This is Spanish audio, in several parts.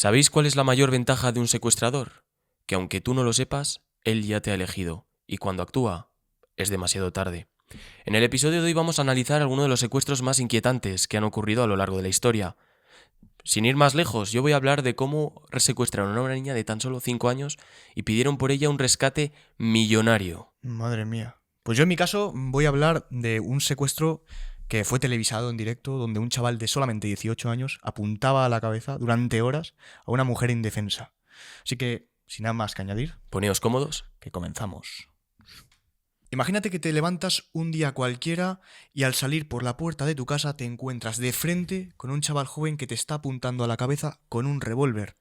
¿Sabéis cuál es la mayor ventaja de un secuestrador? Que aunque tú no lo sepas, él ya te ha elegido, y cuando actúa, es demasiado tarde. En el episodio de hoy vamos a analizar algunos de los secuestros más inquietantes que han ocurrido a lo largo de la historia. Sin ir más lejos, yo voy a hablar de cómo secuestraron a una niña de tan solo 5 años y pidieron por ella un rescate millonario. Madre mía. Pues yo en mi caso voy a hablar de un secuestro que fue televisado en directo, donde un chaval de solamente 18 años apuntaba a la cabeza durante horas a una mujer indefensa. Así que, sin nada más que añadir, Poneos cómodos. que comenzamos. Imagínate que te levantas un día cualquiera y al salir por la puerta de tu casa te encuentras de frente con un chaval joven que te está apuntando a la cabeza con un revólver.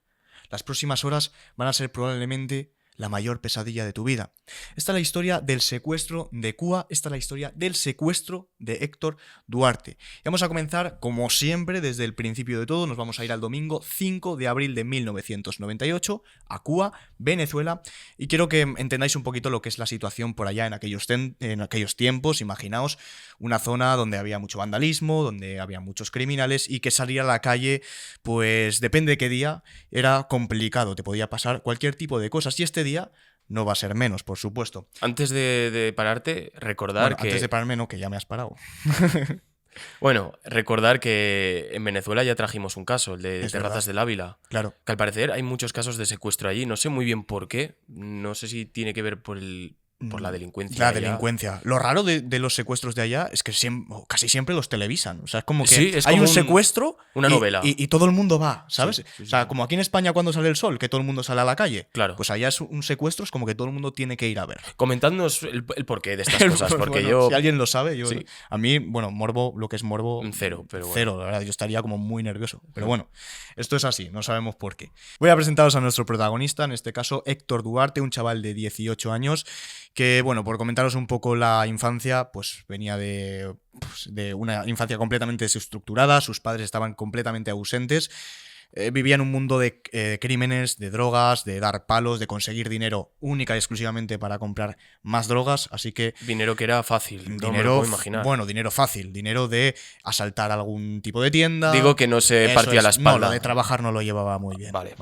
Las próximas horas van a ser probablemente la mayor pesadilla de tu vida. Esta es la historia del secuestro de Kua, esta es la historia del secuestro de Héctor Duarte. Y vamos a comenzar, como siempre, desde el principio de todo. Nos vamos a ir al domingo 5 de abril de 1998, a Kua, Venezuela, y quiero que entendáis un poquito lo que es la situación por allá en aquellos tiempos. Imaginaos una zona donde había mucho vandalismo, donde había muchos criminales y que salir a la calle, pues depende de qué día, era complicado, te podía pasar cualquier tipo de cosas y este día no va a ser menos, por supuesto. Antes de pararte, recordar que... Antes de pararme, no, que ya me has parado. Bueno, recordar que en Venezuela ya trajimos un caso, el de Es Terrazas verdad. del Ávila. Claro. Que al parecer hay muchos casos de secuestro allí. No sé muy bien por qué. No sé si tiene que ver por la delincuencia. La allá. delincuencia. Lo raro de los secuestros de allá es que casi siempre los televisan. O sea, es como que Sí, es hay como un secuestro una novela. y todo el mundo va, ¿sabes? Sí, O sea, como aquí en España cuando sale el sol, que todo el mundo sale a la calle. Claro. Pues allá es un secuestro, es como que todo el mundo tiene que ir a ver. Comentadnos el porqué de estas cosas, porque Bueno, yo... si alguien lo sabe, yo... Sí. A mí, bueno, morbo, lo que es morbo... Un cero, pero bueno. Cero, la verdad, yo estaría como muy nervioso. Pero bueno, esto es así, no sabemos por qué. Voy a presentaros a nuestro protagonista, en este caso Héctor Duarte, un chaval de 18 años, que, bueno, por comentaros un poco la infancia, pues venía de una infancia completamente desestructurada, sus padres estaban completamente ausentes. Vivía en un mundo de crímenes, de drogas, de dar palos, de conseguir dinero única y exclusivamente para comprar más drogas, así que... Dinero que era fácil, no me lo Dinero, puedo imaginar. bueno, dinero fácil, dinero de asaltar algún tipo de tienda. Digo que no se Eso partía es. la espalda. No, lo de trabajar no lo llevaba muy bien. Vale.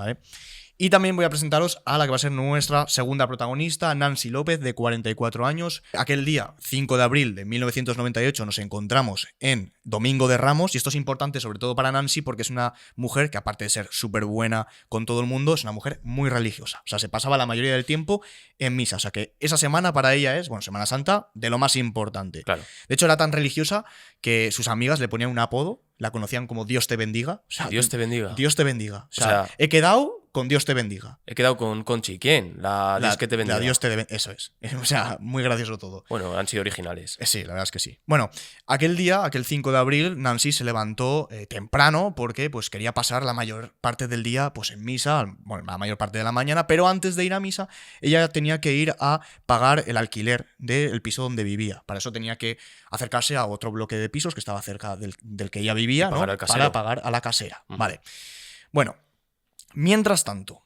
Y también voy a presentaros a la que va a ser nuestra segunda protagonista, Nancy López, de 44 años. Aquel día, 5 de abril de 1998, nos encontramos en Domingo de Ramos, y esto es importante sobre todo para Nancy porque es una mujer que, aparte de ser súper buena con todo el mundo, es una mujer muy religiosa. O sea, se pasaba la mayoría del tiempo en misa. O sea, que esa semana para ella es, bueno, Semana Santa, de lo más importante. Claro. De hecho, era tan religiosa que sus amigas le ponían un apodo, la conocían como Dios te bendiga. O sea, Dios te bendiga. Dios te bendiga. O sea, sea, he quedado con Dios te bendiga. He quedado con Conchi. ¿Quién? La Dios que te bendiga. La Dios te bendiga. Eso es. O sea, muy gracioso todo. Bueno, han sido originales. Sí, la verdad es que sí. Bueno, aquel día, aquel 5 de abril, Nancy se levantó temprano porque pues quería pasar la mayor parte del día pues en misa, bueno, la mayor parte de la mañana, pero antes de ir a misa, ella tenía que ir a pagar el alquiler del piso donde vivía. Para eso tenía que acercarse a otro bloque de pisos que estaba cerca del que ella vivía, pagar ¿no? al casero. Para pagar a la casera. Vale. Bueno, mientras tanto,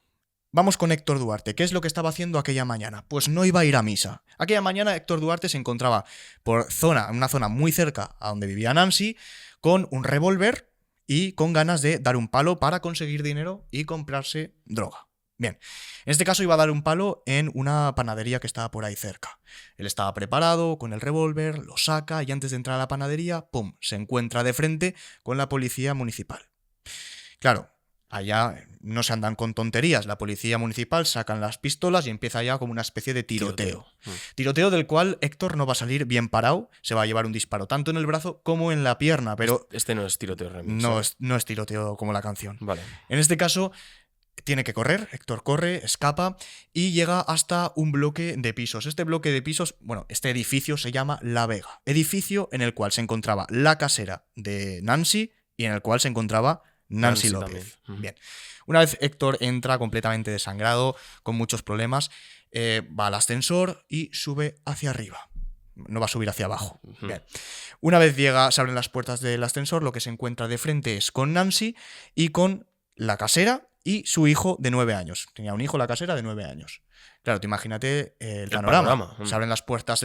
vamos con Héctor Duarte. ¿Qué es lo que estaba haciendo aquella mañana? Pues no iba a ir a misa. Aquella mañana Héctor Duarte se encontraba en una zona muy cerca a donde vivía Nancy, con un revólver y con ganas de dar un palo para conseguir dinero y comprarse droga. Bien, en este caso iba a dar un palo en una panadería que estaba por ahí cerca. Él estaba preparado con el revólver, lo saca y antes de entrar a la panadería, ¡pum!, se encuentra de frente con la policía municipal. Claro, allá no se andan con tonterías. La policía municipal sacan las pistolas y empieza ya como una especie de tiroteo. Tiroteo del cual Héctor no va a salir bien parado, se va a llevar un disparo tanto en el brazo como en la pierna, pero... Este no es tiroteo remix. No es tiroteo como la canción. Vale. En este caso... Tiene que correr, Héctor corre, escapa y llega hasta un bloque de pisos. Este bloque de pisos, bueno, este edificio se llama La Vega. Edificio en el cual se encontraba la casera de Nancy y en el cual se encontraba Nancy López. Bien. Una vez Héctor entra completamente desangrado, con muchos problemas, va al ascensor y sube hacia arriba. No va a subir hacia abajo. Bien. Una vez llega, se abren las puertas del ascensor, lo que se encuentra de frente es con Nancy y con la casera y su hijo de 9 años. Tenía un hijo, la casera, de 9 años. Claro, te imagínate el panorama. Se abren las puertas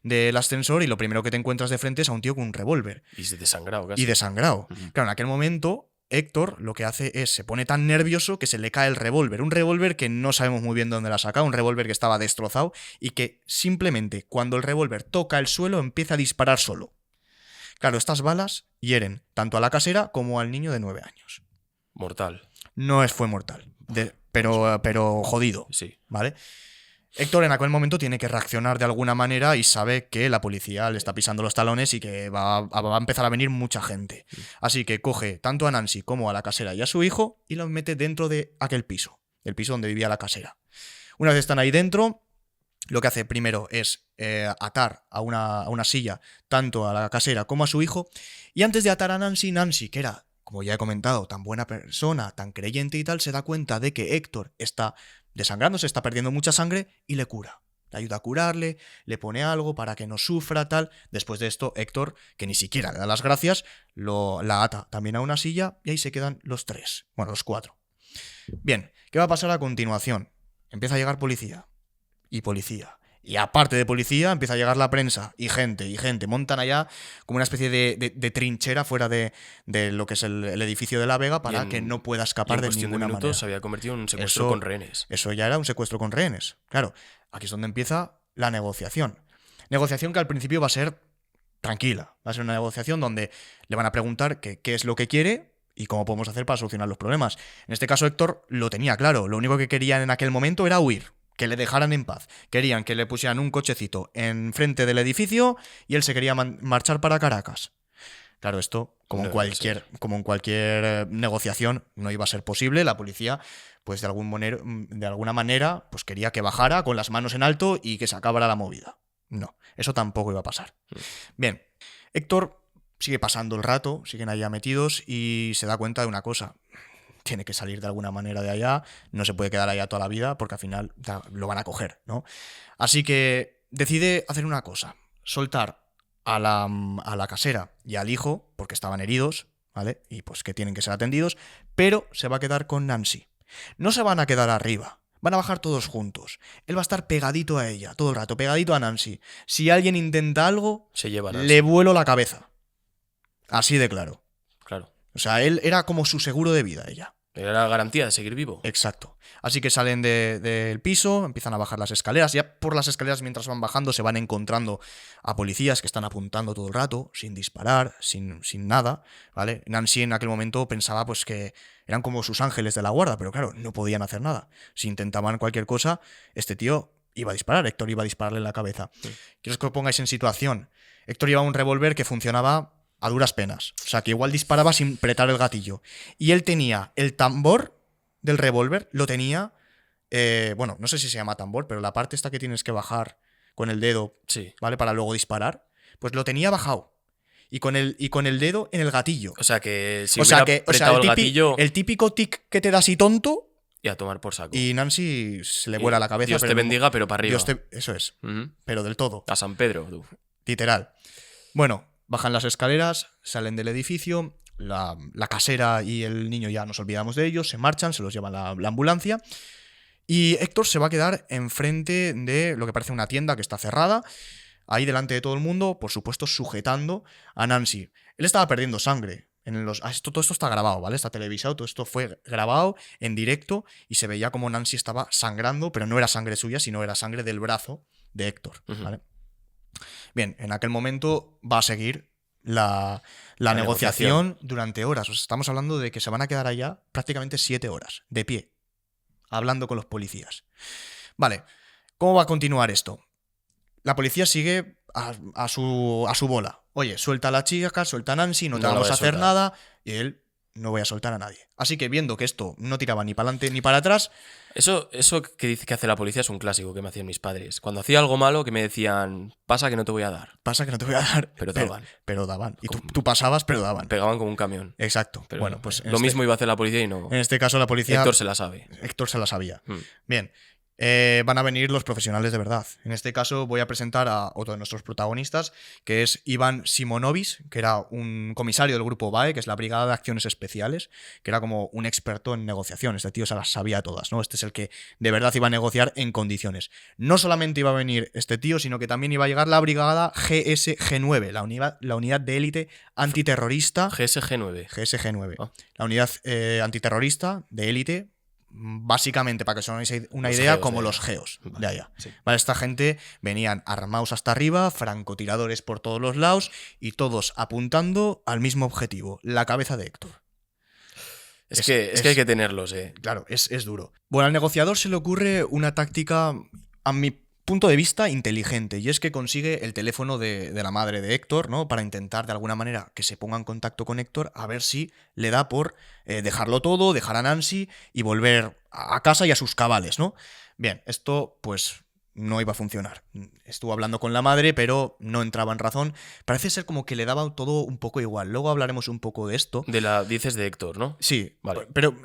del ascensor y lo primero que te encuentras de frente es a un tío con un revólver. Y desangrado casi. Y desangrado. Claro, en aquel momento Héctor lo que hace es, se pone tan nervioso que se le cae el revólver. Un revólver que no sabemos muy bien de dónde la ha sacado, un revólver que estaba destrozado y que simplemente cuando el revólver toca el suelo empieza a disparar solo. Claro, estas balas hieren tanto a la casera como al niño de 9 años. Mortal. No fue mortal, pero jodido, Sí. ¿vale? Héctor en aquel momento tiene que reaccionar de alguna manera y sabe que la policía le está pisando los talones y que va a empezar a venir mucha gente. Así que coge tanto a Nancy como a la casera y a su hijo y los mete dentro de aquel piso, el piso donde vivía la casera. Una vez están ahí dentro, lo que hace primero es atar a una silla tanto a la casera como a su hijo. Y antes de atar a Nancy, que era, como ya he comentado, tan buena persona, tan creyente y tal, se da cuenta de que Héctor está desangrándose, está perdiendo mucha sangre y le cura. Le ayuda a curarle, le pone algo para que no sufra, tal. Después de esto, Héctor, que ni siquiera le da las gracias, la ata también a una silla y ahí se quedan los 3. Bueno, los 4. Bien, ¿qué va a pasar a continuación? Empieza a llegar policía. Y policía. Y aparte de policía, empieza a llegar la prensa y gente. Montan allá como una especie de trinchera fuera de lo que es el edificio de La Vega para que no pueda escapar de ninguna manera. Minutos se había convertido en un secuestro con rehenes. Eso ya era un secuestro con rehenes. Claro, aquí es donde empieza la negociación. Negociación que al principio va a ser tranquila. Va a ser una negociación donde le van a preguntar qué es lo que quiere y cómo podemos hacer para solucionar los problemas. En este caso, Héctor lo tenía claro. Lo único que querían en aquel momento era huir. Que le dejaran en paz. Querían que le pusieran un cochecito enfrente del edificio y él se quería marchar para Caracas. Claro, esto, como en cualquier negociación, no iba a ser posible. La policía, pues de alguna manera, pues quería que bajara con las manos en alto y que se acabara la movida. No, eso tampoco iba a pasar. Bien, Héctor sigue pasando el rato, siguen allá metidos y se da cuenta de una cosa. Tiene que salir de alguna manera de allá, no se puede quedar allá toda la vida porque al final lo van a coger, ¿no? Así que decide hacer una cosa, soltar a la casera y al hijo, porque estaban heridos, ¿vale? Y pues que tienen que ser atendidos, pero se va a quedar con Nancy. No se van a quedar arriba, van a bajar todos juntos. Él va a estar pegadito a ella, todo el rato, pegadito a Nancy. Si alguien intenta algo, se lleva a Nancy. Le vuelo la cabeza. Así de claro. Claro. O sea, él era como su seguro de vida, ella. Era la garantía de seguir vivo. Exacto. Así que salen del piso, empiezan a bajar las escaleras. Ya por las escaleras, mientras van bajando, se van encontrando a policías que están apuntando todo el rato, sin disparar, sin nada, ¿vale? Nancy en aquel momento pensaba pues que eran como sus ángeles de la guarda, pero claro, no podían hacer nada. Si intentaban cualquier cosa, este tío iba a disparar, Héctor iba a dispararle en la cabeza. Sí. Quiero que os pongáis en situación. Héctor llevaba un revólver que funcionaba a duras penas. O sea, que igual disparaba sin apretar el gatillo. Y él tenía el tambor del revólver, lo tenía... bueno, no sé si se llama tambor, pero la parte esta que tienes que bajar con el dedo, sí, ¿vale? Para luego disparar. Pues lo tenía bajado. Y con el dedo en el gatillo. O sea, que si hubiera apretado el gatillo... El típico tic que te da así tonto... Y a tomar por saco. Y Nancy se le vuela la cabeza. Dios te bendiga, pero para arriba. Eso es. Pero del todo. A San Pedro, tú. Literal. Bueno... Bajan las escaleras, salen del edificio, la casera y el niño ya nos olvidamos de ellos, se marchan, se los lleva la ambulancia y Héctor se va a quedar enfrente de lo que parece una tienda que está cerrada, ahí delante de todo el mundo, por supuesto sujetando a Nancy. Él estaba perdiendo sangre. Todo esto está grabado, ¿vale? Está televisado, todo esto fue grabado en directo y se veía como Nancy estaba sangrando, pero no era sangre suya, sino era sangre del brazo de Héctor, ¿vale? Bien, en aquel momento va a seguir la negociación durante horas. O sea, estamos hablando de que se van a quedar allá prácticamente 7 horas, de pie, hablando con los policías. Vale, ¿cómo va a continuar esto? La policía sigue a su bola. Oye, suelta a la chica, suelta a Nancy, no te vamos a hacer nada. Y él, no voy a soltar a nadie. Así que viendo que esto no tiraba ni para adelante ni para atrás... Eso que dice que hace la policía es un clásico que me hacían mis padres. Cuando hacía algo malo que me decían, pasa que no te voy a dar. Pasa que no te voy a dar. Pero daban. Pero daban. Y tú pasabas, pero daban. Pegaban como un camión. Exacto. Pero bueno, pues lo mismo iba a hacer la policía y no... En este caso la policía... Héctor se la sabe. Héctor se la sabía. Bien. van a venir los profesionales de verdad. En este caso voy a presentar a otro de nuestros protagonistas, que es Iván Simonovic, que era un comisario del grupo BAE, que es la Brigada de Acciones Especiales, que era como un experto en negociación. Este tío se las sabía todas, ¿no? Este es el que de verdad iba a negociar en condiciones. No solamente iba a venir este tío, sino que también iba a llegar la Brigada GSG-9, la unidad de élite antiterrorista. GSG-9. GSG-9. Ah. La unidad antiterrorista de élite, básicamente, para que os hagáis una Los idea, geos como de los allá. geos de Vale, allá. sí. Vale, esta gente venían armados hasta arriba, francotiradores por todos los lados y todos apuntando al mismo objetivo, la cabeza de Héctor. Es que hay que tenerlos, Claro, es duro. Bueno, al negociador se le ocurre una táctica, a mi punto de vista, inteligente, y es que consigue el teléfono de la madre de Héctor, ¿no? Para intentar de alguna manera que se ponga en contacto con Héctor, a ver si le da por dejarlo todo, dejar a Nancy y volver a casa y a sus cabales, ¿no? Bien, esto pues no iba a funcionar. Estuvo hablando con la madre, pero no entraba en razón. Parece ser como que le daba todo un poco igual. Luego hablaremos un poco de esto. Dices de Héctor, ¿no? Sí, Vale. pero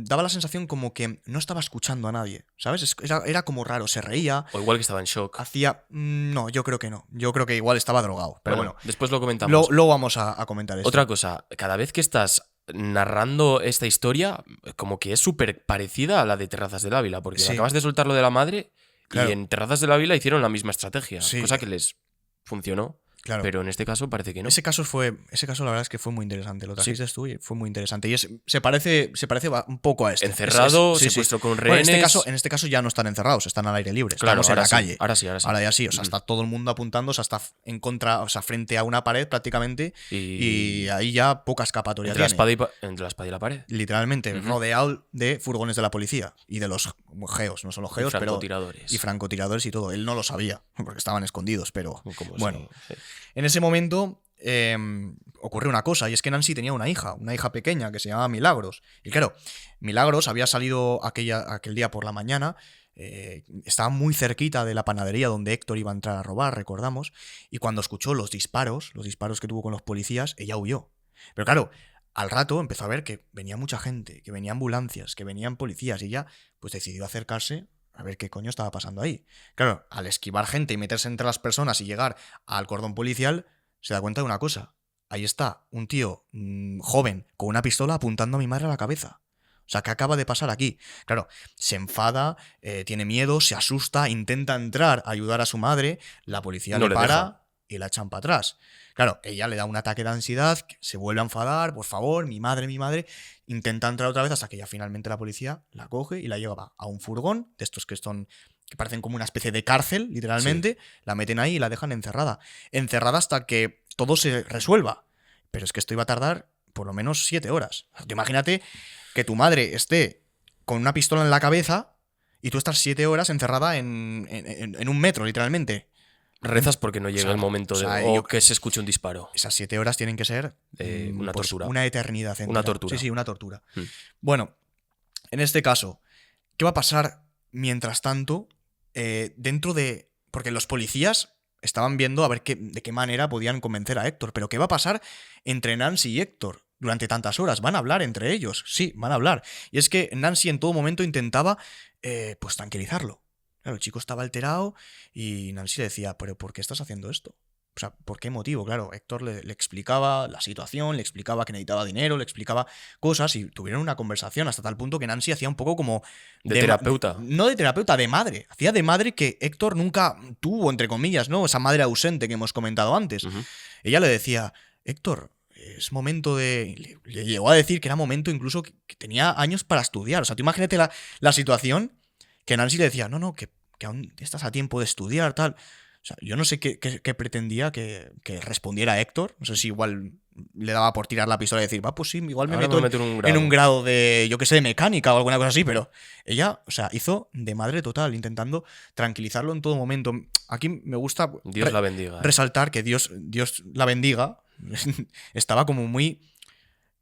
daba la sensación como que no estaba escuchando a nadie, ¿sabes? Era como raro, se reía, O igual que estaba en shock. hacía... No, yo creo que no. Yo creo que igual estaba drogado. Pero bueno, después lo comentamos. luego vamos a comentar esto. Otra cosa, cada vez que estás narrando esta historia, como que es súper parecida a la de Terrazas del Ávila, porque Sí. acabas de soltar lo de la madre Claro. y en Terrazas del Ávila hicieron la misma estrategia, Sí. cosa que les funcionó, Claro. pero en este caso parece que no. Ese caso la verdad es que fue muy interesante. Lo Sí. trajiste tú y fue muy interesante. Y se parece un poco a este. Encerrado, Sí, sí. secuestro con Bueno, rehenes. en este caso ya no están encerrados, están al aire libre. Claro, Estamos en ahora la sí, calle. ahora sí. Ahora ya sí, o sea, Ujú. está todo el mundo apuntando, o sea, está en contra, o sea, frente a una pared prácticamente, y ahí ya poca escapatoria entre la tiene. espada entre la espada y la pared. Literalmente, Ujú. rodeado de furgones de la policía y de los geos, no son los geos, pero francotiradores. y francotiradores y todo. Él no lo sabía, porque estaban escondidos, pero Como bueno. sí. En ese momento ocurre una cosa, y es que Nancy tenía una hija pequeña que se llamaba Milagros. Y claro, Milagros había salido aquel día por la mañana, estaba muy cerquita de la panadería donde Héctor iba a entrar a robar, recordamos, y cuando escuchó los disparos que tuvo con los policías, ella huyó. Pero claro, al rato empezó a ver que venía mucha gente, que venían ambulancias, que venían policías, y ella pues decidió acercarse a ver qué coño estaba pasando ahí. Claro, al esquivar gente y meterse entre las personas y llegar al cordón policial, se da cuenta de una cosa. Ahí está un tío joven con una pistola apuntando a mi madre a la cabeza. O sea, ¿qué acaba de pasar aquí? Claro, se enfada, tiene miedo, se asusta, intenta entrar a ayudar a su madre, la policía No le le para deja. y la echan para atrás. Claro, ella le da un ataque de ansiedad, se vuelve a enfadar, por favor, mi madre, intenta entrar otra vez hasta que ya finalmente la policía la coge y la lleva a un furgón, de estos que parecen como una especie de cárcel, literalmente, la meten ahí y la dejan encerrada. Encerrada hasta que todo se resuelva. Pero es que esto iba a tardar por lo menos 7 horas. O sea, tú imagínate que tu madre esté con una pistola en la cabeza y tú estás 7 horas encerrada en un metro, literalmente. Rezas porque no llegue O sea, el momento o sea, de yo- que se escuche un disparo. Esas 7 horas tienen que ser Una pues, tortura. una eternidad entera. Una tortura. Sí, una tortura. Mm. Bueno, en este caso, ¿qué va a pasar mientras tanto dentro de... Porque los policías estaban viendo a ver de qué manera podían convencer a Héctor, pero ¿qué va a pasar entre Nancy y Héctor durante tantas horas? ¿Van a hablar entre ellos? Sí, van a hablar. Y es que Nancy en todo momento intentaba pues tranquilizarlo. Claro, el chico estaba alterado y Nancy le decía, ¿pero por qué estás haciendo esto? O sea, ¿por qué motivo? Claro, Héctor le explicaba la situación, le explicaba que necesitaba dinero, le explicaba cosas y tuvieron una conversación hasta tal punto que Nancy hacía un poco como... De terapeuta. No de terapeuta, de madre. Hacía de madre que Héctor nunca tuvo, entre comillas, ¿no? Esa madre ausente que hemos comentado antes. Ujú. Ella le decía, Héctor, es momento de... Le llegó a decir que era momento incluso que tenía años para estudiar. O sea, tú imagínate la situación que Nancy le decía, no, que aún estás a tiempo de estudiar, tal... O sea, yo no sé qué pretendía que respondiera Héctor. No sé si igual le daba por tirar la pistola y decir, va, pues sí, igual me Ahora meto me meto en un grado de, yo qué sé, de mecánica o alguna cosa así, pero ella, o sea, hizo de madre total, intentando tranquilizarlo en todo momento. Aquí me gusta Dios la bendiga. resaltar que Dios la bendiga. Estaba como muy...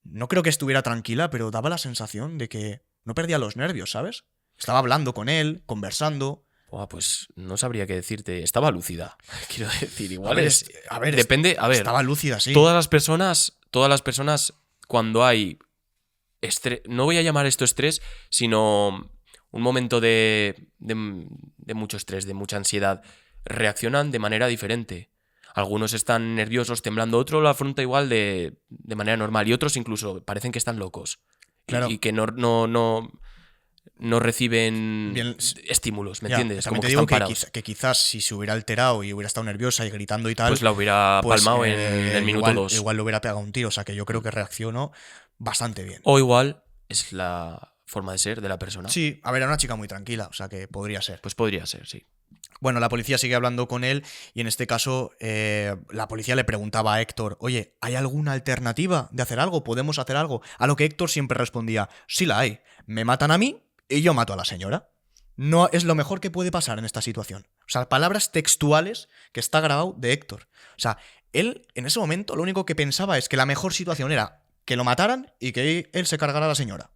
No creo que estuviera tranquila, pero daba la sensación de que no perdía los nervios, ¿sabes? Estaba hablando con él, conversando... Buah, pues no sabría qué decirte. Estaba lúcida. Quiero decir, igual A ver, es. a ver, Depende. A ver, estaba lúcida, sí. todas las personas, cuando hay estrés. No voy a llamar esto estrés, sino un momento de mucho estrés, de mucha ansiedad, reaccionan de manera diferente. Algunos están nerviosos, temblando, otro lo afronta igual de manera normal y otros incluso parecen que están locos. Claro. Y que no reciben Bien, estímulos, ¿me ya, entiendes? también Como te que digo están parados. que quizás si se hubiera alterado y hubiera estado nerviosa y gritando y tal, Pues la hubiera pues, palmado en el minuto 2. igual le hubiera pegado un tiro. O sea que yo creo que reaccionó bastante bien. O igual es la forma de ser de la persona. Sí, a ver, era una chica muy tranquila, o sea que podría ser. Pues podría ser, sí. Bueno, la policía sigue hablando con él y en este caso la policía le preguntaba a Héctor, oye, ¿hay alguna alternativa de hacer algo? ¿Podemos hacer algo? A lo que Héctor siempre respondía, sí la hay, me matan a mí y yo mato a la señora. No es lo mejor que puede pasar en esta situación. O sea, palabras textuales que está grabado de Héctor. O sea, él en ese momento lo único que pensaba es que la mejor situación era que lo mataran y que él se cargara a la señora.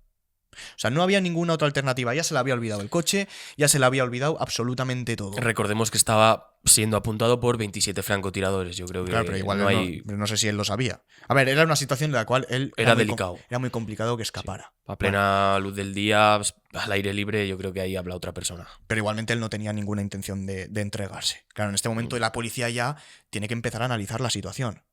O sea, no había ninguna otra alternativa. Ya se le había olvidado el coche, ya se le había olvidado absolutamente todo. Recordemos que estaba siendo apuntado por 27 francotiradores. Yo creo que Claro, pero igual no sé si él lo sabía. A ver, era una situación en la cual él era delicado. Era muy complicado que escapara. A plena luz del día, al aire libre, yo creo que ahí habla otra persona. Pero igualmente él no tenía ninguna intención de entregarse. Claro, en este momento la policía ya tiene que empezar a analizar la situación.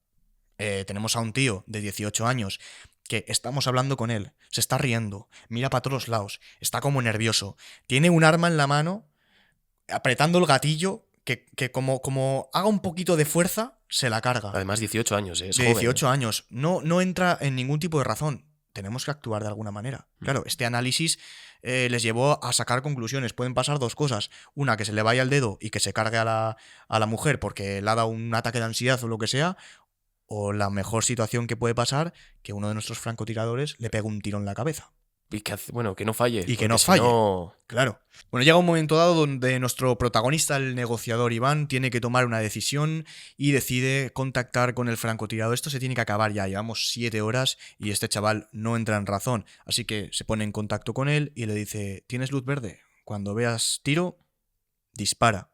Tenemos a un tío de 18 años que estamos hablando con él, se está riendo, mira para todos lados, está como nervioso, tiene un arma en la mano, apretando el gatillo, que como haga un poquito de fuerza, se la carga. Además, 18 años, es de joven. 18 años, no entra en ningún tipo de razón. Tenemos que actuar de alguna manera. Claro, este análisis les llevó a sacar conclusiones. Pueden pasar dos cosas. Una, que se le vaya el dedo y que se cargue a la mujer porque le ha dado un ataque de ansiedad o lo que sea. O la mejor situación que puede pasar, que uno de nuestros francotiradores le pegue un tiro en la cabeza. Y que no falle. Y que no falle. Claro. Bueno, llega un momento dado donde nuestro protagonista, el negociador Iván, tiene que tomar una decisión y decide contactar con el francotirador. Esto se tiene que acabar ya. Llevamos 7 horas y este chaval no entra en razón. Así que se pone en contacto con él y le dice, ¿tienes luz verde? Cuando veas tiro, dispara.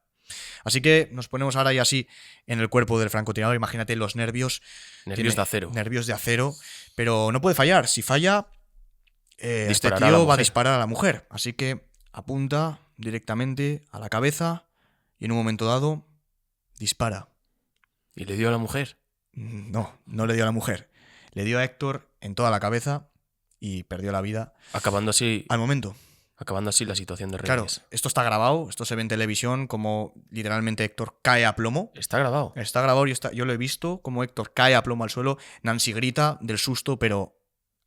Así que nos ponemos ahora ya así en el cuerpo del francotirador. Imagínate los nervios. Nervios de acero. Nervios de acero. Pero no puede fallar. Si falla, este tío va a disparar a la mujer. Así que apunta directamente a la cabeza y en un momento dado dispara. ¿Y le dio a la mujer? No le dio a la mujer. Le dio a Héctor en toda la cabeza y perdió la vida. Acabando así la situación de rehenes. Claro, esto está grabado, esto se ve en televisión, como literalmente Héctor cae a plomo. Está grabado. Está grabado y yo lo he visto, como Héctor cae a plomo al suelo. Nancy grita del susto, pero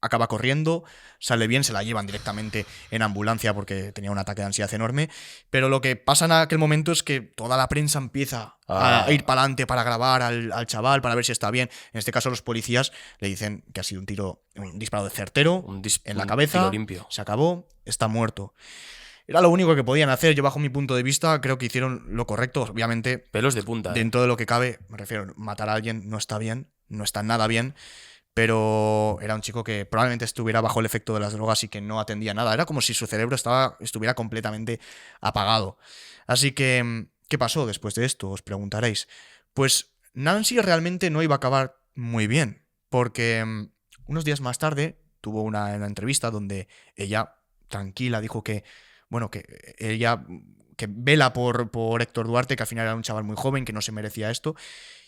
acaba corriendo, sale bien, se la llevan directamente en ambulancia porque tenía un ataque de ansiedad enorme. Pero lo que pasa en aquel momento es que toda la prensa empieza a ir para adelante para grabar al chaval, para ver si está bien. En este caso los policías le dicen que ha sido un disparo de certero en la cabeza, tiro limpio. Se acabó, está muerto. Era lo único que podían hacer. Yo, bajo mi punto de vista, creo que hicieron lo correcto. Obviamente, pelos de punta. Dentro de lo que cabe, me refiero, matar a alguien no está bien, no está nada bien. Pero era un chico que probablemente estuviera bajo el efecto de las drogas y que no atendía nada. Era como si su cerebro estuviera completamente apagado. Así que, ¿qué pasó después de esto? Os preguntaréis. Pues Nancy realmente no iba a acabar muy bien, porque unos días más tarde tuvo una entrevista donde ella, tranquila, dijo que ella que vela por Héctor Duarte, que al final era un chaval muy joven, que no se merecía esto.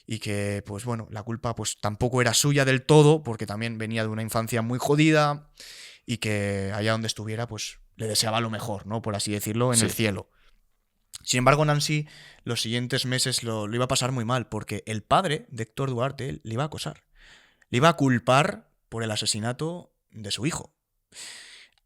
Y que, pues bueno, la culpa pues tampoco era suya del todo, porque también venía de una infancia muy jodida y que allá donde estuviera, pues le deseaba lo mejor, ¿no? Por así decirlo, en el cielo. Sin embargo, Nancy los siguientes meses lo iba a pasar muy mal, porque el padre de Héctor Duarte le iba a acosar. Le iba a culpar por el asesinato de su hijo.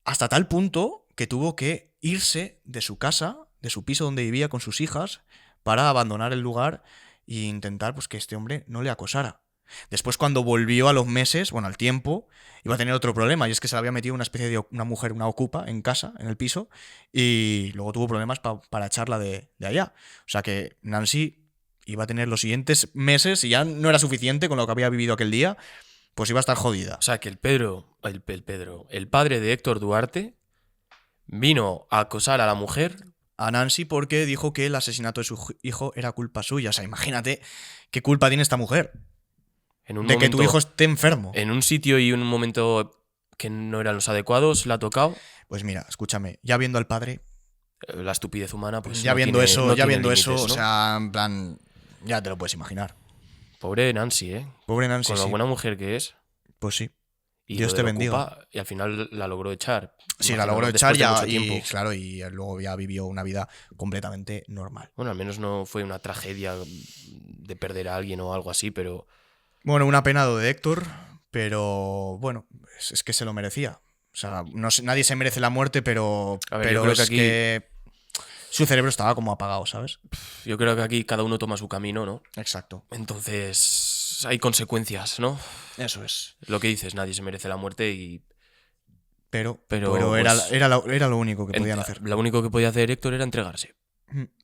Hasta tal punto que tuvo que irse de su casa, de su piso donde vivía con sus hijas, para abandonar el lugar e intentar pues que este hombre no le acosara. Después, cuando volvió a los meses, al tiempo, iba a tener otro problema, y es que se le había metido una especie de una mujer, una ocupa, en casa, en el piso, y luego tuvo problemas para echarla de allá. O sea que Nancy iba a tener los siguientes meses, y ya no era suficiente con lo que había vivido aquel día, pues iba a estar jodida. O sea que el padre de Héctor Duarte, vino a acosar a la mujer, a Nancy, porque dijo que el asesinato de su hijo era culpa suya. O sea, imagínate qué culpa tiene esta mujer que tu hijo esté enfermo. En un sitio y un momento que no eran los adecuados, ¿la ha tocado? Pues mira, escúchame, ya viendo al padre, La estupidez humana, pues ya no viendo tiene- eso, no ya tiene viendo límites, eso, o ¿no? sea, en plan, ya te lo puedes imaginar. Pobre Nancy, ¿eh? Pobre Nancy, Con lo sí. buena mujer que es. Pues sí. Y Dios lo te de la bendiga. Ocupa, y al final la logró echar. Sí, la Imagino, logró ¿no? echar Después de ya mucho y, tiempo. claro, y luego ya vivió una vida completamente normal. Bueno, al menos no fue una tragedia de perder a alguien o algo así, pero Bueno, un apenado de Héctor, pero bueno, es que se lo merecía. O sea, nadie se merece la muerte, pero, A ver, yo pero creo es que aquí- que su cerebro estaba como apagado, ¿sabes? yo creo que aquí cada uno toma su camino, ¿no? Exacto. Entonces hay consecuencias, ¿no? Eso es. Lo que dices, nadie se merece la muerte y Pero era, pues, era lo único que podían hacer. Lo único que podía hacer Héctor era entregarse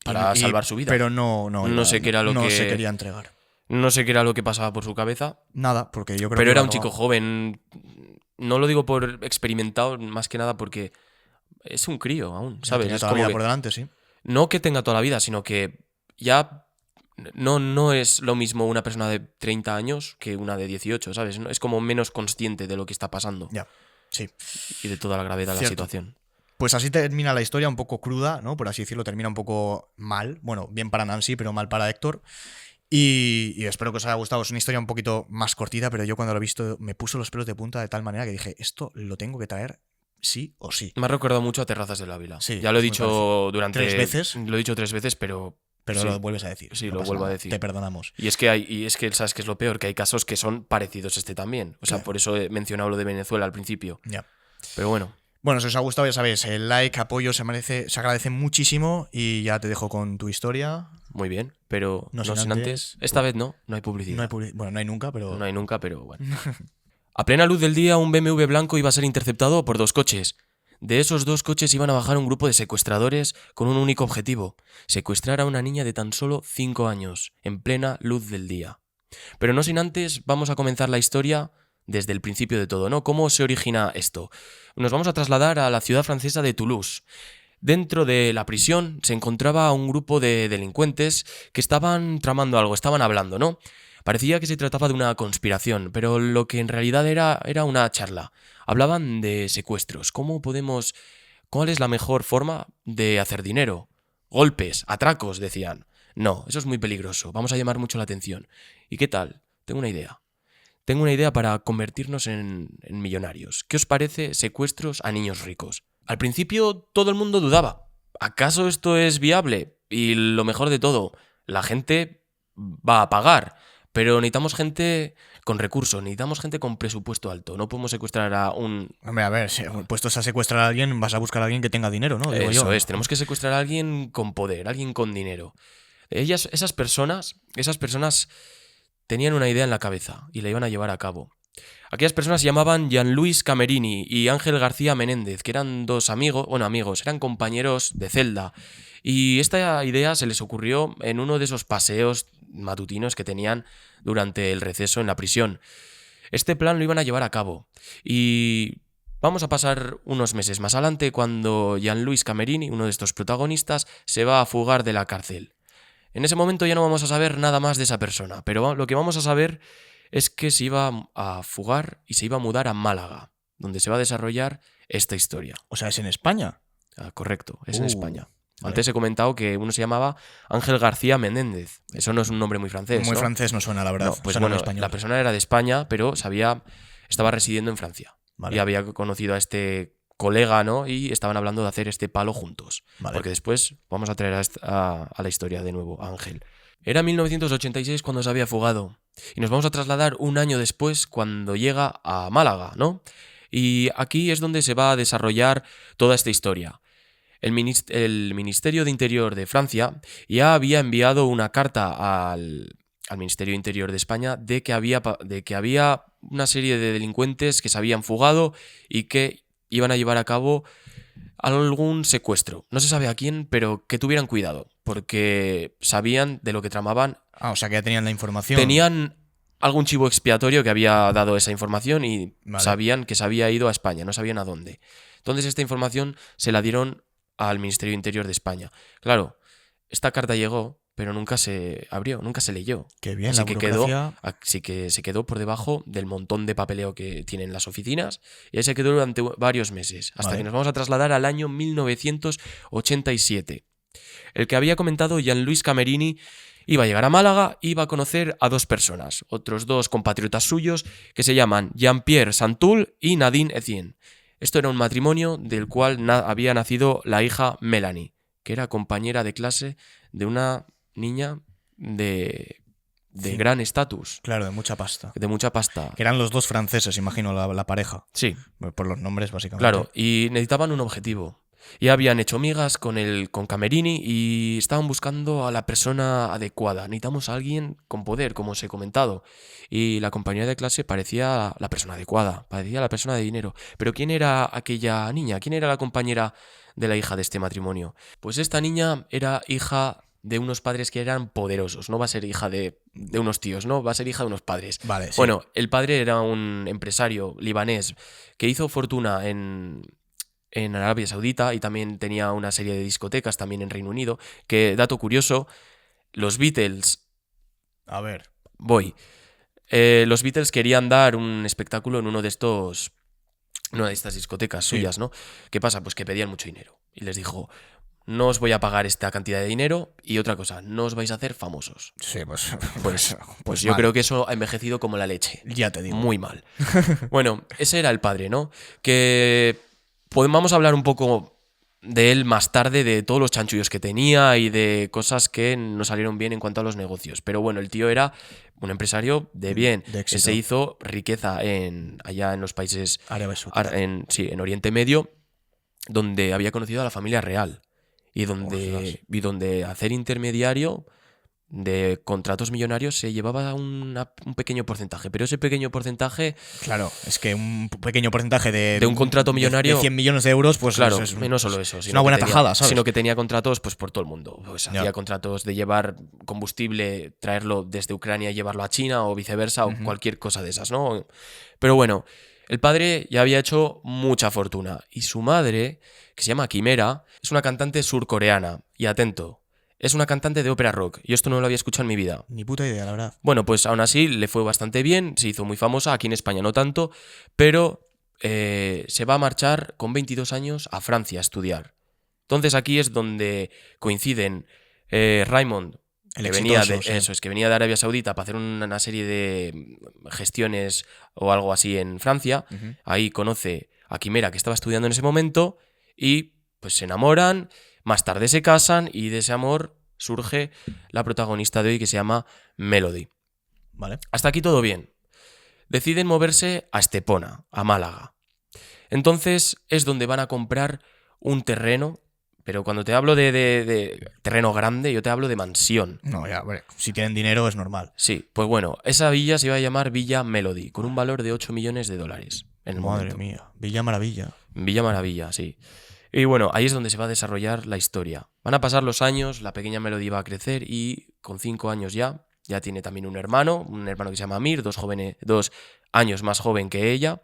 para salvar su vida. Pero no sé qué era lo no que- se quería entregar. No sé qué era lo que pasaba por su cabeza, Nada, porque yo creo pero que era iba un chico drogado. joven. No lo digo por experimentado, más que nada porque es un crío aún, Ya ¿sabes? tenía Es toda la como vida que- por delante, sí. no que tenga toda la vida, sino que ya no es lo mismo una persona de 30 años que una de 18, ¿sabes? Es como menos consciente de lo que está pasando Ya, sí. y de toda la gravedad de la Cierto. situación. Pues así termina la historia, un poco cruda, ¿no? Por así decirlo, termina un poco mal. Bueno, bien para Nancy, pero mal para Héctor. Y espero que os haya gustado. Es una historia un poquito más cortita, pero yo cuando lo he visto me puso los pelos de punta de tal manera que dije, esto lo tengo que traer sí o sí. Me ha recordado mucho a Terrazas del Ávila. Sí, Ya lo he es muy dicho parecido. durante... 3 veces. Lo he dicho 3 veces, pero... Pero sí. lo vuelves a decir. Sí, no lo pasa vuelvo a nada, decir. Te perdonamos. Y es que sabes que es lo peor, que hay casos que son parecidos a este también. O sea, Claro. por eso he mencionado lo de Venezuela al principio. Ya. Pero bueno, Bueno, si os ha gustado, ya sabéis, el like, apoyo se agradece muchísimo. Y ya te dejo con tu historia. muy bien. Pero No no sin sin antes- antes... Esta vez no hay publicidad. No hay bueno, no hay nunca, pero. No hay nunca, pero bueno. A plena luz del día, un BMW blanco iba a ser interceptado por 2 coches. De esos 2 coches iban a bajar un grupo de secuestradores con un único objetivo: secuestrar a una niña de tan solo 5 años, en plena luz del día. Pero no sin antes, vamos a comenzar la historia desde el principio de todo, ¿no? ¿Cómo se origina esto? Nos vamos a trasladar a la ciudad francesa de Toulouse. Dentro de la prisión se encontraba un grupo de delincuentes que estaban tramando algo, estaban hablando, ¿no? Parecía que se trataba de una conspiración, pero lo que en realidad era una charla. Hablaban de secuestros. ¿Cuál es la mejor forma de hacer dinero? Golpes, atracos, decían. No, eso es muy peligroso, vamos a llamar mucho la atención. ¿Y qué tal? Tengo una idea. Tengo una idea para convertirnos en millonarios. ¿Qué os parece secuestros a niños ricos? Al principio todo el mundo dudaba. ¿Acaso esto es viable? Y lo mejor de todo, la gente va a pagar. Pero necesitamos gente con recursos, necesitamos gente con presupuesto alto. No podemos secuestrar a un... Hombre, a ver, si puestos a secuestrar a alguien, vas a buscar a alguien que tenga dinero, ¿no? Digo Eso yo. es, tenemos que secuestrar a alguien con poder, alguien con dinero. Esas personas tenían una idea en la cabeza y la iban a llevar a cabo. Aquellas personas se llamaban Jean-Louis Camerini y Ángel García Menéndez, que eran 2 amigos, eran compañeros de celda. Y esta idea se les ocurrió en uno de esos paseos matutinos que tenían durante el receso en la prisión. Este plan lo iban a llevar a cabo. Y vamos a pasar unos meses más adelante cuando Jean-Louis Camerini, uno de estos protagonistas, se va a fugar de la cárcel. En ese momento ya no vamos a saber nada más de esa persona, pero lo que vamos a saber es que se iba a fugar y se iba a mudar a Málaga, donde se va a desarrollar esta historia. O sea, es en España. Correcto, es en España. Vale. Antes he comentado que uno se llamaba Ángel García Menéndez. Eso no es un nombre muy francés, Muy ¿no? francés no suena, la verdad. No, pues Suena muy bueno, español. la persona era de España, pero estaba residiendo en Francia. Vale. Y había conocido a este colega, ¿no? Y estaban hablando de hacer este palo juntos. Vale. Porque después vamos a traer a la historia de nuevo a Ángel. Era 1986 cuando se había fugado. Y nos vamos a trasladar un año después cuando llega a Málaga, ¿no? Y aquí es donde se va a desarrollar toda esta historia. El Ministerio de Interior de Francia ya había enviado una carta al Ministerio de Interior de España de que había una serie de delincuentes que se habían fugado y que iban a llevar a cabo algún secuestro. No se sabe a quién, pero que tuvieran cuidado, porque sabían de lo que tramaban. Ah, o sea que ya tenían la información. Tenían algún chivo expiatorio que había dado esa información y Vale. sabían que se había ido a España, no sabían a dónde. Entonces esta información se la dieron al Ministerio de Interior de España. Claro, esta carta llegó pero nunca se abrió, nunca se leyó. Qué bien, Así la que burocracia. así que se quedó por debajo del montón de papeleo que tienen las oficinas y ahí se quedó durante varios meses, hasta Vale. que nos vamos a trasladar al año 1987. El que había comentado Jean-Louis Camerini iba a llegar a Málaga y iba a conocer a dos personas, otros dos compatriotas suyos, que se llaman Jean-Pierre Santoul y Nadine Etienne. Esto era un matrimonio del cual había nacido la hija Melanie, que era compañera de clase de una niña de Sí. gran estatus, Claro, de mucha pasta. de mucha pasta. Que eran los dos franceses, imagino, la pareja. Sí, Por los nombres, básicamente. claro, y necesitaban un objetivo. Ya habían hecho migas con Camerini y estaban buscando a la persona adecuada. Necesitamos a alguien con poder, como os he comentado. Y la compañera de clase parecía la persona adecuada, parecía la persona de dinero. Pero ¿quién era aquella niña? ¿Quién era la compañera de la hija de este matrimonio? Pues esta niña era hija de unos padres que eran poderosos. No va a ser hija de unos tíos, ¿no? Va a ser hija de unos padres. Vale, sí. Bueno, el padre era un empresario libanés que hizo fortuna en Arabia Saudita y también tenía una serie de discotecas también en Reino Unido, que, dato curioso, los Beatles, A ver. los Beatles querían dar un espectáculo en una de estas discotecas Sí. suyas, ¿no? ¿Qué pasa? Pues que pedían mucho dinero y les dijo, no os voy a pagar esta cantidad de dinero y otra cosa, no os vais a hacer famosos. Sí, pues. Pues yo creo que eso ha envejecido como la leche. Ya te digo. Muy mal. Bueno, ese era el padre, ¿no? Que vamos a hablar un poco de él más tarde, de todos los chanchullos que tenía y de cosas que no salieron bien en cuanto a los negocios. Pero bueno, el tío era un empresario de bien. De éxito. Se hizo riqueza allá en los países, Arabia Saudita. en Oriente Medio, donde había conocido a la familia real y Ostras. donde hacer intermediario de contratos millonarios se llevaba un pequeño porcentaje, pero ese pequeño porcentaje, Claro, es que un pequeño porcentaje de un contrato millonario, de 100 millones de euros, pues claro, es no solo eso, una buena tajada, ¿sabes? sino que tenía contratos pues por todo el mundo. Pues Ya. hacía contratos de llevar combustible, traerlo desde Ucrania y llevarlo a China o viceversa, o cualquier cosa de esas, ¿no? Pero bueno, el padre ya había hecho mucha fortuna y su madre, que se llama Quimera, es una cantante surcoreana. Y atento, es una cantante de ópera rock. Yo esto no lo había escuchado en mi vida. Ni puta idea, la verdad. Bueno, pues aún así le fue bastante bien, se hizo muy famosa, aquí en España no tanto, pero se va a marchar con 22 años a Francia a estudiar. Entonces aquí es donde coinciden Raymond, El que venía de, exitoso, sí. eso, es que venía de Arabia Saudita para hacer una serie de gestiones o algo así en Francia. Ujú. Ahí conoce a Quimera, que estaba estudiando en ese momento, y pues se enamoran, más tarde se casan y de ese amor surge la protagonista de hoy, que se llama Melody. Vale. Hasta aquí todo bien. Deciden moverse a Estepona, a Málaga. Entonces es donde van a comprar un terreno, pero cuando te hablo de terreno grande, yo te hablo de mansión. No, ya, bueno, si tienen dinero es normal. Sí, pues bueno, esa villa se iba a llamar Villa Melody, con un valor de 8 millones de dólares en el Madre momento. mía, Villa Maravilla. Villa Maravilla, sí. Y bueno, ahí es donde se va a desarrollar la historia. Van a pasar los años, la pequeña Melody va a crecer y con 5 años ya tiene también un hermano que se llama Amir, 2 años más joven que ella.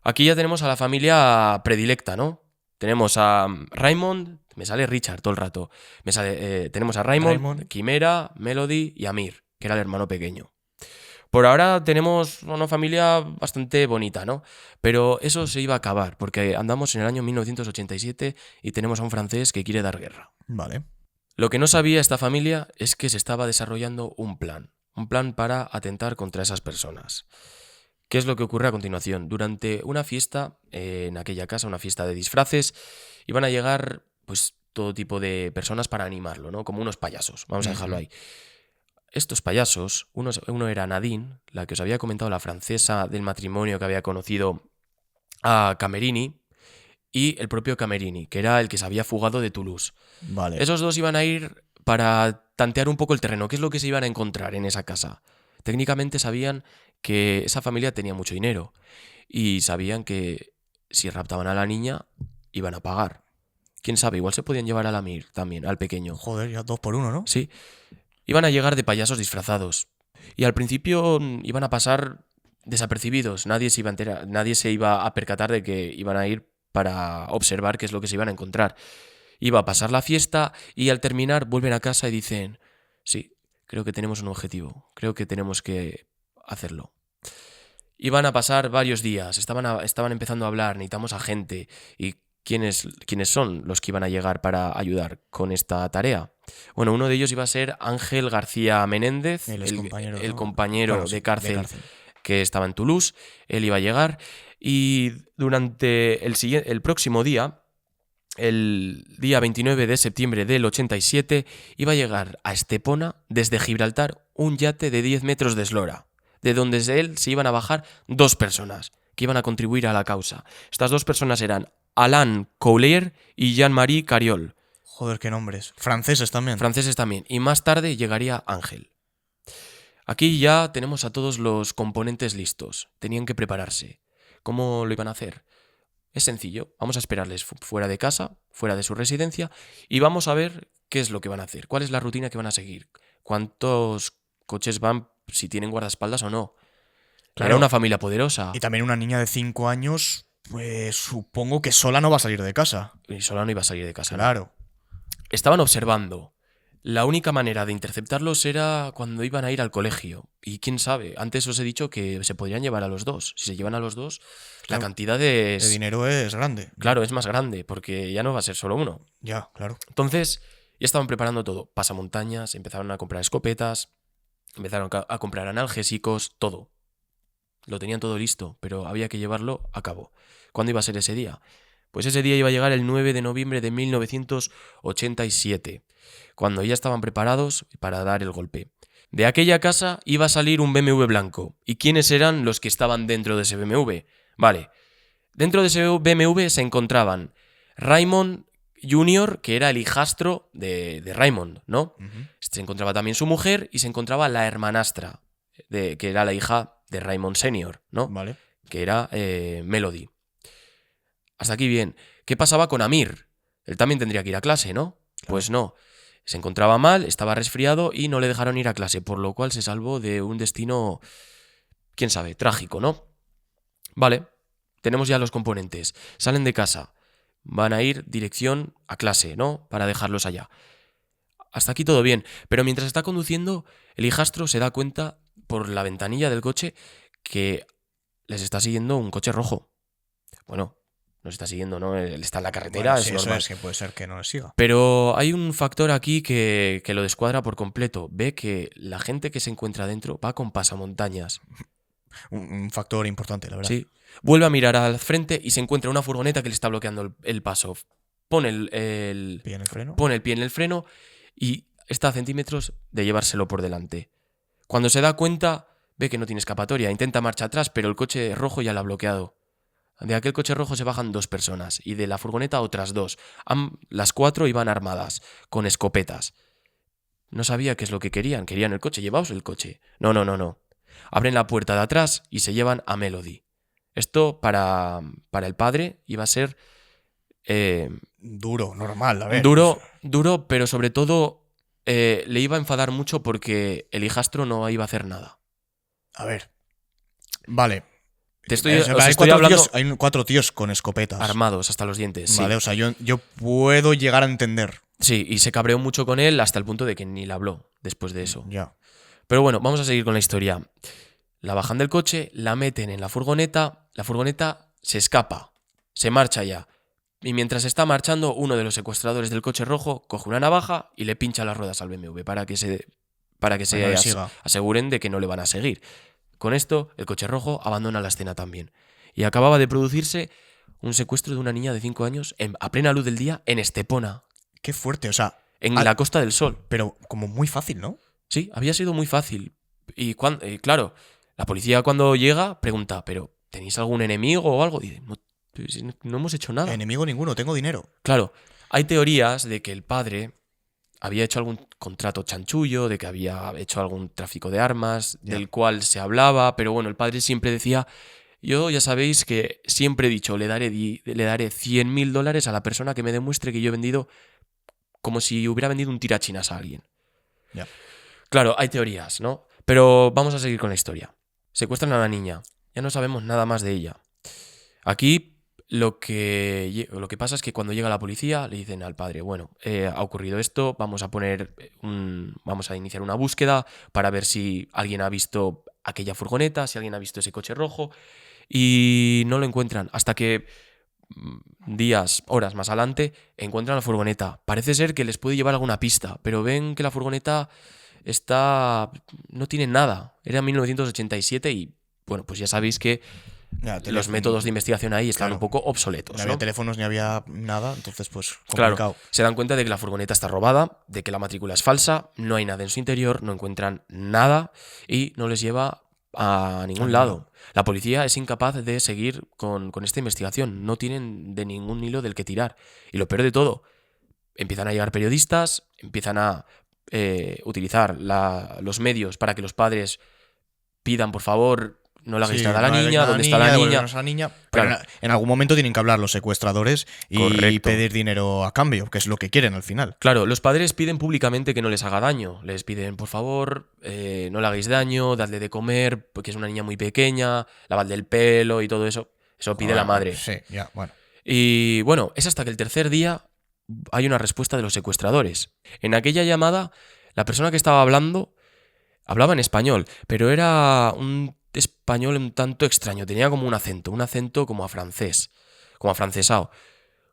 Aquí ya tenemos a la familia predilecta, ¿no? Tenemos a Raymond, me sale Richard todo el rato. Tenemos a Raymond, Quimera, Melody y Amir, que era el hermano pequeño. Por ahora tenemos una familia bastante bonita, ¿no? Pero eso se iba a acabar, porque andamos en el año 1987 y tenemos a un francés que quiere dar guerra. Vale. Lo que no sabía esta familia es que se estaba desarrollando un plan para atentar contra esas personas. ¿Qué es lo que ocurre a continuación? Durante una fiesta en aquella casa, una fiesta de disfraces, iban a llegar pues todo tipo de personas para animarlo, ¿no? Como unos payasos, vamos a dejarlo ahí. Estos payasos, uno era Nadine, la que os había comentado, la francesa del matrimonio que había conocido a Camerini, y el propio Camerini, que era el que se había fugado de Toulouse. Vale. Esos dos iban a ir para tantear un poco el terreno, qué es lo que se iban a encontrar en esa casa. Técnicamente sabían que esa familia tenía mucho dinero y sabían que si raptaban a la niña iban a pagar. Quién sabe, igual se podían llevar al Amir también, al pequeño. Joder, ya 2 por 1, ¿no? Sí. Iban a llegar de payasos disfrazados. Y al principio iban a pasar desapercibidos. Nadie se iba a enterar, nadie se iba a percatar de que iban a ir para observar qué es lo que se iban a encontrar. Iba a pasar la fiesta y al terminar vuelven a casa y dicen: Sí, creo que tenemos un objetivo. Creo que tenemos que hacerlo. Iban a pasar varios días, estaban empezando a hablar, necesitamos a gente. ¿Y quiénes son los que iban a llegar para ayudar con esta tarea? Bueno, uno de ellos iba a ser Ángel García Menéndez, El excompañero, el ¿no? compañero Bueno, sí, de cárcel que estaba en Toulouse. Él iba a llegar y durante el próximo día, el día 29 de septiembre del 87, iba a llegar a Estepona desde Gibraltar un yate de 10 metros de eslora, de donde él se iban a bajar 2 personas que iban a contribuir a la causa. Estas 2 personas eran Alain Coulier y Jean-Marie Cariol. Joder, qué nombres. Franceses también. Franceses también. Y más tarde llegaría Ángel. Aquí ya tenemos a todos los componentes listos. Tenían que prepararse. ¿Cómo lo iban a hacer? Es sencillo. Vamos a esperarles fuera de casa, fuera de su residencia, y vamos a ver qué es lo que van a hacer, cuál es la rutina que van a seguir, cuántos coches van, si tienen guardaespaldas o no. Claro. Era una familia poderosa. Y también una niña de 5 años, pues supongo que sola no va a salir de casa. Y sola no iba a salir de casa. Claro. ¿No? Estaban observando. La única manera de interceptarlos era cuando iban a ir al colegio. Y quién sabe, antes os he dicho que se podrían llevar a los 2. Si se llevan a los 2, Claro, la cantidad de dinero es grande. Claro, es más grande, porque ya no va a ser solo uno. Ya, claro. Entonces, ya estaban preparando todo. Pasamontañas, empezaron a comprar escopetas, empezaron a comprar analgésicos, todo. Lo tenían todo listo, pero había que llevarlo a cabo. ¿Cuándo iba a ser ese día? Pues ese día iba a llegar el 9 de noviembre de 1987, cuando ya estaban preparados para dar el golpe. De aquella casa iba a salir un BMW blanco. ¿Y quiénes eran los que estaban dentro de ese BMW? Vale, dentro de ese BMW se encontraban Raymond Jr., que era el hijastro de Raymond, ¿no? Uh-huh. Se encontraba también su mujer y se encontraba la hermanastra, que era la hija de Raymond Sr., ¿no? Vale. Que era Melody. Hasta aquí bien. ¿Qué pasaba con Amir? Él también tendría que ir a clase, ¿no? Claro. Pues no. Se encontraba mal, estaba resfriado y no le dejaron ir a clase, por lo cual se salvó de un destino, quién sabe, trágico, ¿no? Vale, tenemos ya los componentes. Salen de casa, van a ir dirección a clase, ¿no? Para dejarlos allá. Hasta aquí todo bien, pero mientras está conduciendo, el hijastro se da cuenta por la ventanilla del coche que les está siguiendo un coche rojo. Bueno, nos está siguiendo, ¿no? Él está en la carretera, bueno, es sí, normal. Eso es que puede ser que no le siga. Pero hay un factor aquí que lo descuadra por completo. Ve que la gente que se encuentra dentro va con pasamontañas. Un factor importante, la verdad. Sí. Vuelve a mirar al frente y se encuentra una furgoneta que le está bloqueando el paso. Pone el pie en el freno. Pone el pie en el freno y está a centímetros de llevárselo por delante. Cuando se da cuenta, ve que no tiene escapatoria. Intenta marcha atrás, pero el coche rojo ya la ha bloqueado. De aquel coche rojo se bajan 2 personas y de la furgoneta otras 2. Las 4 iban armadas, con escopetas. No sabía qué es lo que querían. Querían el coche. Llevaos el coche. No. Abren la puerta de atrás y se llevan a Melody. Esto para el padre iba a ser... duro, normal, a ver. Duro, pero sobre todo le iba a enfadar mucho porque el hijastro no iba a hacer nada. A ver. Vale. Estoy hay 4 tíos con escopetas. Armados hasta los dientes. Vale, sí. O sea, yo puedo llegar a entender. Sí, y se cabreó mucho con él hasta el punto de que ni le habló después de eso. Ya. Pero bueno, vamos a seguir con la historia. La bajan del coche, la meten en la furgoneta se escapa, se marcha ya. Y mientras está marchando, uno de los secuestradores del coche rojo coge una navaja y le pincha las ruedas al BMW para que se aseguren de que no le van a seguir. Con esto, el coche rojo abandona la escena también. Y acababa de producirse un secuestro de una niña de 5 años a plena luz del día en Estepona. Qué fuerte, o sea... En la Costa del Sol. Pero como muy fácil, ¿no? Sí, había sido muy fácil. Y claro, la policía cuando llega pregunta, ¿pero tenéis algún enemigo o algo? Y dice, no hemos hecho nada. Enemigo ninguno, tengo dinero. Claro, hay teorías de que el padre había hecho algún contrato chanchullo, de que había hecho algún tráfico de armas, del cual se hablaba, pero bueno, el padre siempre decía, yo ya sabéis que siempre he dicho, le daré $100.000 a la persona que me demuestre que yo he vendido como si hubiera vendido un tirachinas a alguien. Ya. Claro, hay teorías, ¿no? Pero vamos a seguir con la historia. Secuestran a la niña, ya no sabemos nada más de ella. Aquí Lo que pasa es que cuando llega la policía le dicen al padre, bueno, ha ocurrido esto, vamos a iniciar una búsqueda para ver si alguien ha visto aquella furgoneta, si alguien ha visto ese coche rojo, y no lo encuentran hasta que horas más adelante encuentran la furgoneta. Parece ser que les puede llevar alguna pista, pero ven que la furgoneta no tiene nada. Era 1987 y bueno, pues ya sabéis que los métodos de investigación ahí están un poco obsoletos. No había teléfonos ni había nada, entonces pues complicado. Claro, se dan cuenta de que la furgoneta está robada, de que la matrícula es falsa, no hay nada en su interior, no encuentran nada y no les lleva a ningún lado. La policía es incapaz de seguir con esta investigación, no tienen de ningún hilo del que tirar. Y lo peor de todo, empiezan a llegar periodistas, empiezan a utilizar los medios para que los padres pidan, por favor, no le hagáis nada a la niña, ¿dónde está la niña? Pero Claro. en algún momento tienen que hablar los secuestradores y Correcto. pedir dinero a cambio, que es lo que quieren al final. Claro, los padres piden públicamente que no les haga daño. Les piden, por favor, no le hagáis daño, dadle de comer, porque es una niña muy pequeña, lavadle el pelo y todo eso. Eso pide la madre. Sí, ya, bueno. Y bueno, es hasta que el tercer día hay una respuesta de los secuestradores. En aquella llamada, la persona que estaba hablando hablaba en español, pero era un español un tanto extraño. Tenía como un acento como a francés, como afrancesado.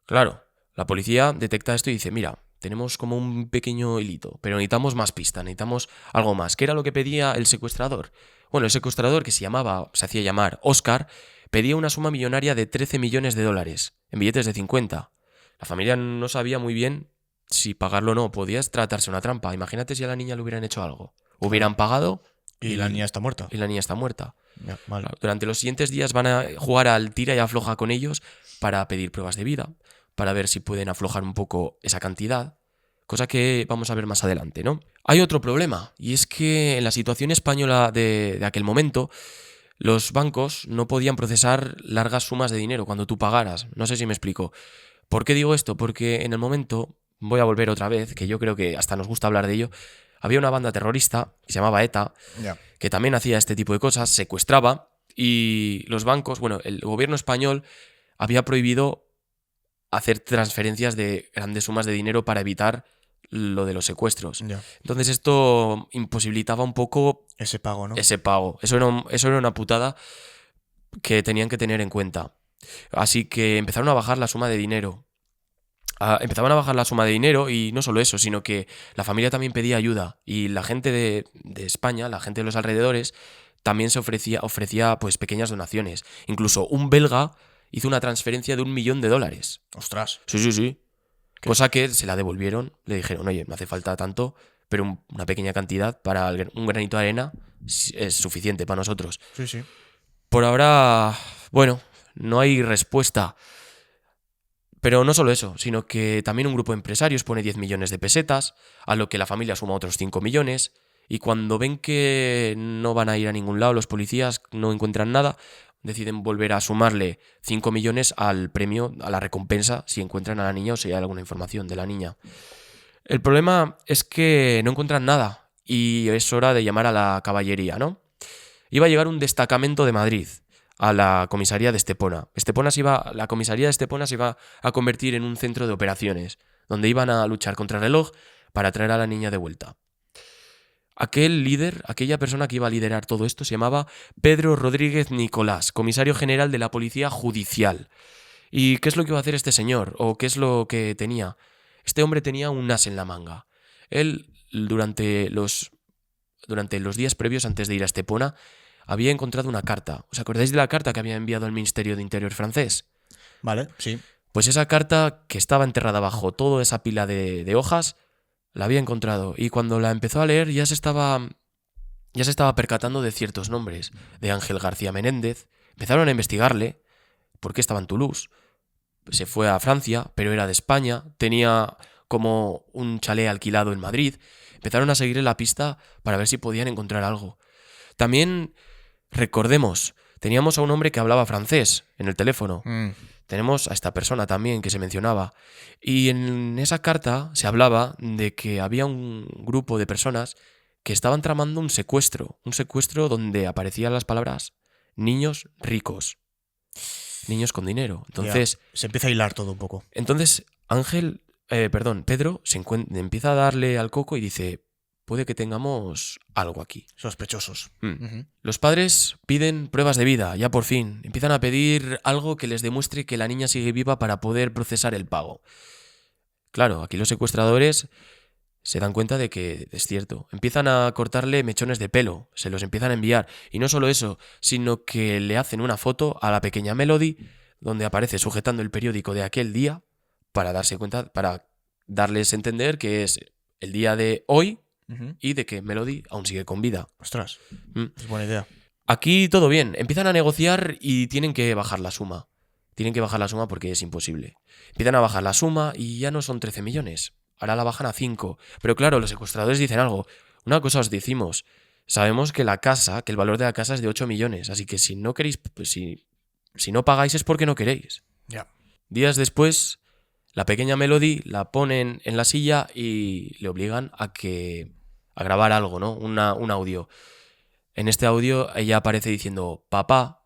Claro, la policía detecta esto y dice, mira, tenemos como un pequeño hilito, pero necesitamos más pista, necesitamos algo más. ¿Qué era lo que pedía el secuestrador? Bueno, el secuestrador, que se hacía llamar Oscar, pedía una suma millonaria de 13 millones de dólares, en billetes de 50. La familia no sabía muy bien si pagarlo o no, podía tratarse una trampa. Imagínate si a la niña le hubieran hecho algo. Hubieran pagado Y la niña está muerta. y la niña está muerta. Ya, vale. Durante los siguientes días van a jugar al tira y afloja con ellos para pedir pruebas de vida, para ver si pueden aflojar un poco esa cantidad, cosa que vamos a ver más adelante, ¿no? Hay otro problema, y es que en la situación española de aquel momento, los bancos no podían procesar largas sumas de dinero cuando tú pagaras. No sé si me explico. ¿Por qué digo esto? Porque en el momento, voy a volver otra vez, que yo creo que hasta nos gusta hablar de ello, había una banda terrorista que se llamaba ETA, Ya. que también hacía este tipo de cosas, secuestraba, y los bancos, bueno, el gobierno español había prohibido hacer transferencias de grandes sumas de dinero para evitar lo de los secuestros. Ya. Entonces esto imposibilitaba un poco Ese pago, ¿no? ese pago. Eso era una putada que tenían que tener en cuenta. Así que empezaron a bajar la suma de dinero. Empezaban a bajar la suma de dinero y no solo eso, sino que la familia también pedía ayuda y la gente de España, la gente de los alrededores, también se ofrecía pues pequeñas donaciones. Incluso un belga hizo una transferencia de $1 millón. Ostras. Sí. Cosa que se la devolvieron, le dijeron, oye, no hace falta tanto, pero una pequeña cantidad para un granito de arena es suficiente para nosotros. Sí. Por ahora, bueno, no hay respuesta. Pero no solo eso, sino que también un grupo de empresarios pone 10 millones de pesetas, a lo que la familia suma otros 5 millones, y cuando ven que no van a ir a ningún lado, los policías no encuentran nada, deciden volver a sumarle 5 millones al premio, a la recompensa, si encuentran a la niña o si hay alguna información de la niña. El problema es que no encuentran nada, y es hora de llamar a la caballería, ¿no? Iba a llegar un destacamento de Madrid a la comisaría de Estepona. La comisaría de Estepona se iba a convertir en un centro de operaciones, donde iban a luchar contra el reloj para traer a la niña de vuelta. Aquel líder, aquella persona que iba a liderar todo esto, se llamaba Pedro Rodríguez Nicolás, comisario general de la Policía Judicial. ¿Y qué es lo que iba a hacer este señor? ¿O qué es lo que tenía? Este hombre tenía un as en la manga. Él, durante los días previos antes de ir a Estepona, había encontrado una carta. ¿Os acordáis de la carta que había enviado el Ministerio de Interior francés? Vale, sí. Pues esa carta, que estaba enterrada bajo toda esa pila de hojas, la había encontrado. Y cuando la empezó a leer ya se estaba percatando de ciertos nombres. De Ángel García Menéndez. Empezaron a investigarle, porque estaba en Toulouse. Se fue a Francia, pero era de España. Tenía como un chalet alquilado en Madrid. Empezaron a seguirle la pista para ver si podían encontrar algo. También, recordemos, teníamos a un hombre que hablaba francés en el teléfono. Tenemos a esta persona también que se mencionaba. Y en esa carta se hablaba de que había un grupo de personas que estaban tramando un secuestro donde aparecían las palabras niños ricos. niños con dinero. Ya, Entonces, se empieza a hilar todo un poco. Pedro empieza a darle al coco y dice, puede que tengamos algo aquí. Sospechosos. Mm. Ujú. Los padres piden pruebas de vida, ya por fin. Empiezan a pedir algo que les demuestre que la niña sigue viva para poder procesar el pago. Claro, aquí los secuestradores se dan cuenta de que es cierto. Empiezan a cortarle mechones de pelo, se los empiezan a enviar. Y no solo eso, sino que le hacen una foto a la pequeña Melody donde aparece sujetando el periódico de aquel día para darse cuenta, para darles a entender que es el día de hoy Ujú. y de que Melody aún sigue con vida. Ostras, Mm. es buena idea. Aquí todo bien. Empiezan a negociar y tienen que bajar la suma. Tienen que bajar la suma porque es imposible. Empiezan a bajar la suma y ya no son 13 millones. Ahora la bajan a 5. Pero claro, los secuestradores dicen algo. Una cosa os decimos. Sabemos que que el valor de la casa es de 8 millones. Así que si no queréis, pues si no pagáis es porque no queréis. Ya. Días después, la pequeña Melody la ponen en la silla y le obligan a grabar algo, ¿no? Un audio. En este audio ella aparece diciendo, papá,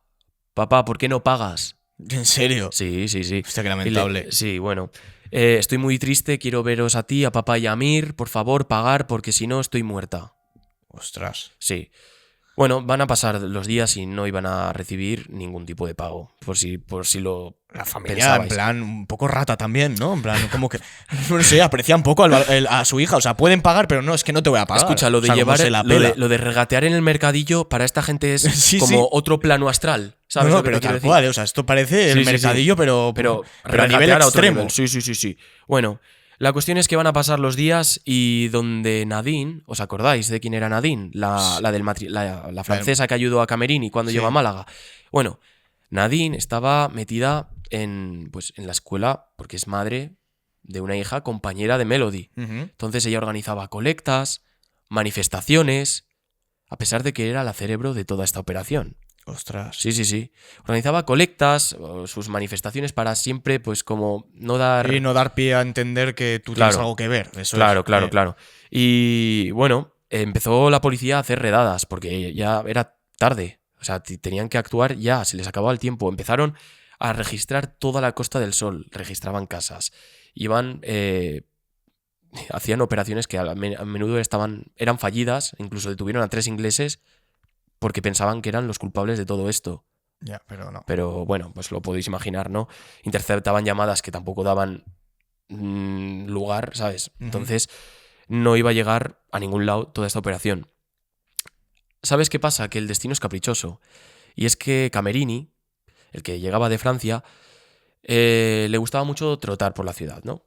¿por qué no pagas? ¿En serio? Sí, sí, sí. Hostia, qué lamentable. Sí, bueno. Estoy muy triste, quiero veros a ti, a papá y a Mir, por favor, pagar, porque si no estoy muerta. Ostras. Sí. Bueno, van a pasar los días y no iban a recibir ningún tipo de pago, por si lo La familia, pensabais. en plan, un poco rata también, ¿no? En plan, como que, no sé, aprecia un poco a su hija. O sea, pueden pagar, pero no, es que no te voy a pagar. Escucha, lo de O sea, como llevar, se la lo pela. de regatear en el mercadillo, para esta gente es Sí, como sí. otro plano astral, No, ¿sabes? no, lo que pero te quiero tal decir? cual, o sea, esto parece Sí, el sí, mercadillo, pero a nivel regatear a otro extremo. nivel. Sí, sí, sí, sí. Bueno, la cuestión es que van a pasar los días y donde Nadine, ¿os acordáis de quién era Nadine? La francesa que ayudó a Camerini cuando Sí. llegó a Málaga. Bueno, Nadine estaba metida en la escuela porque es madre de una hija compañera de Melody. Ujú. Entonces ella organizaba colectas, manifestaciones, a pesar de que era la cerebro de toda esta operación. Ostras. Sí, sí, sí. Organizaba colectas, sus manifestaciones para siempre, pues como no dar... Y no dar pie a entender que tú Claro. tienes algo que ver. Eso Claro, es, claro, claro. Y bueno, empezó la policía a hacer redadas porque ya era tarde. O sea, tenían que actuar ya, se les acababa el tiempo. Empezaron a registrar toda la Costa del Sol, registraban casas. Hacían operaciones que a menudo eran fallidas, incluso detuvieron a 3 ingleses porque pensaban que eran los culpables de todo esto. Ya, pero no. Pero bueno, pues lo podéis imaginar, ¿no? Interceptaban llamadas que tampoco daban lugar, ¿sabes? Ujú. Entonces no iba a llegar a ningún lado toda esta operación. ¿Sabes qué pasa? Que el destino es caprichoso. Y es que Camerini, el que llegaba de Francia, le gustaba mucho trotar por la ciudad, ¿no?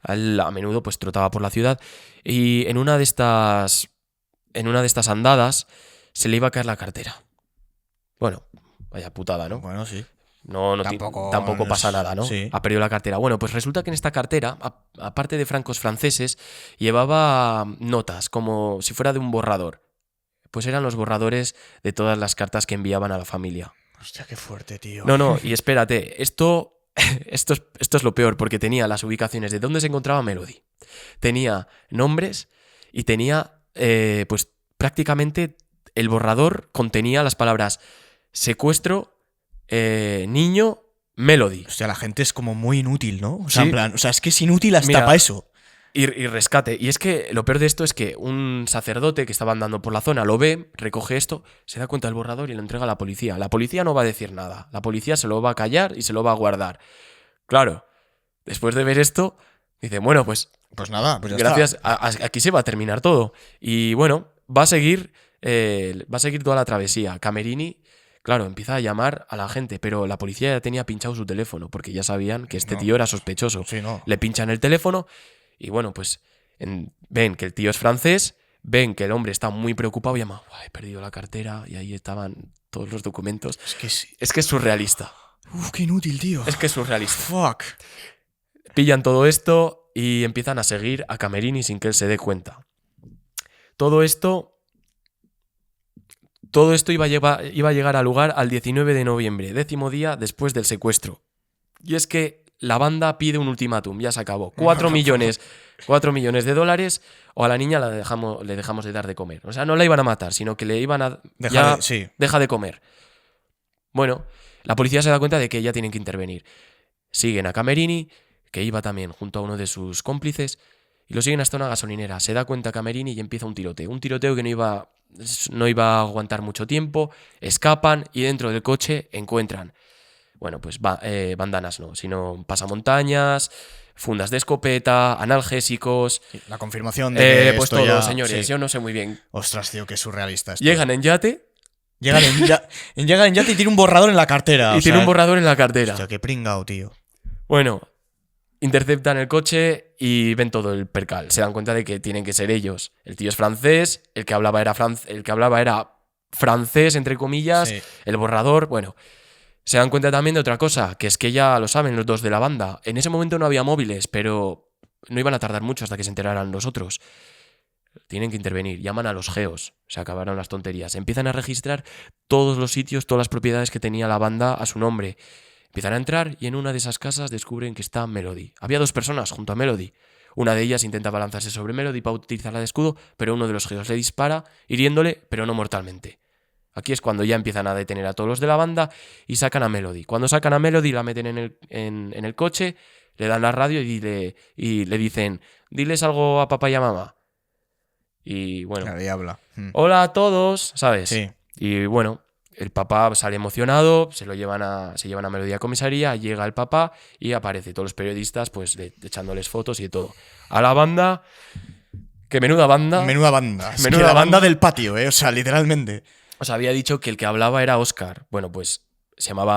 Él a menudo pues trotaba por la ciudad y en una de estas andadas se le iba a caer la cartera. Bueno, vaya putada, ¿no? Bueno, sí. Tampoco pasa nada, ¿no? Sí. Ha perdido la cartera. Bueno, pues resulta que en esta cartera, aparte de francos franceses, llevaba notas, como si fuera de un borrador. Pues eran los borradores de todas las cartas que enviaban a la familia. Hostia, qué fuerte, tío. No, y espérate, esto es lo peor, porque tenía las ubicaciones de dónde se encontraba Melody. Tenía nombres y tenía, pues prácticamente el borrador contenía las palabras secuestro, niño, Melody. Hostia, la gente es como muy inútil, ¿no? O sea, Sí. en plan, o sea, es que es inútil hasta Mira, para eso. Y rescate. Y es que lo peor de esto es que un sacerdote que estaba andando por la zona lo ve, recoge esto, se da cuenta del borrador y lo entrega a la policía. La policía no va a decir nada. La policía se lo va a callar y se lo va a guardar. Claro, después de ver esto, dice, bueno, pues Pues nada, pues ya gracias, está. aquí se va a terminar todo. Y bueno, va a seguir toda la travesía. Camerini, claro, empieza a llamar a la gente, pero la policía ya tenía pinchado su teléfono porque ya sabían que este No. tío era sospechoso. Sí, no. Le pinchan el teléfono y bueno, pues ven que el tío es francés, ven que el hombre está muy preocupado y llama, he perdido la cartera y ahí estaban todos los documentos. Es que sí. Es que es surrealista. Uf, qué inútil, tío. Es que es surrealista. Fuck. Pillan todo esto y empiezan a seguir a Camerini sin que él se dé cuenta. Todo esto iba a llegar al lugar al 19 de noviembre, 10º día después del secuestro. Y es que la banda pide un ultimátum, ya se acabó. 4 millones de dólares o a la niña le dejamos de dar de comer. O sea, no la iban a matar, sino que le iban a... Deja de comer. Bueno, La policía se da cuenta de que ya tienen que intervenir. Siguen a Camerini, que iba también junto a uno de sus cómplices, y lo siguen hasta una gasolinera. Se da cuenta Camerini y empieza un tiroteo. Un tiroteo que no iba a aguantar mucho tiempo. Escapan y dentro del coche encuentran, bueno, pues bandanas no, sino pasamontañas, fundas de escopeta, analgésicos. La confirmación de que pues esto todo, ya... señores, sí. yo no sé muy bien. Ostras, tío, qué surrealista esto. Llegan en yate Llegan en yate y tiene un borrador en la cartera. y tiene un borrador en la cartera. Hostia, qué pringao, tío. Bueno, interceptan el coche y ven todo el percal. Se dan cuenta de que tienen que ser ellos. El tío es francés, el que hablaba era francés, entre comillas, Sí. el borrador, bueno. Se dan cuenta también de otra cosa, que es que ya lo saben los dos de la banda. En ese momento no había móviles, pero no iban a tardar mucho hasta que se enteraran los otros. Tienen que intervenir, llaman a los geos, se acabaron las tonterías. Empiezan a registrar todos los sitios, todas las propiedades que tenía la banda a su nombre. Empiezan a entrar y en una de esas casas descubren que está Melody. Había 2 personas junto a Melody. Una de ellas intentaba lanzarse sobre Melody para utilizarla de escudo, pero uno de los geos le dispara, hiriéndole, pero no mortalmente. Aquí es cuando ya empiezan a detener a todos los de la banda y sacan a Melody. Cuando sacan a Melody la meten en el coche, le dan la radio y le dicen, diles algo a papá y a mamá. Y bueno, Nadie habla. hola a todos, ¿sabes? Sí. Y bueno, el papá sale emocionado, se llevan a Melody a comisaría, llega el papá y aparece todos los periodistas pues echándoles fotos y de todo. A la banda, que menuda banda. Menuda banda. Es Menuda que la banda. banda del patio, o sea, literalmente. Os había dicho que el que hablaba era Óscar. Bueno, pues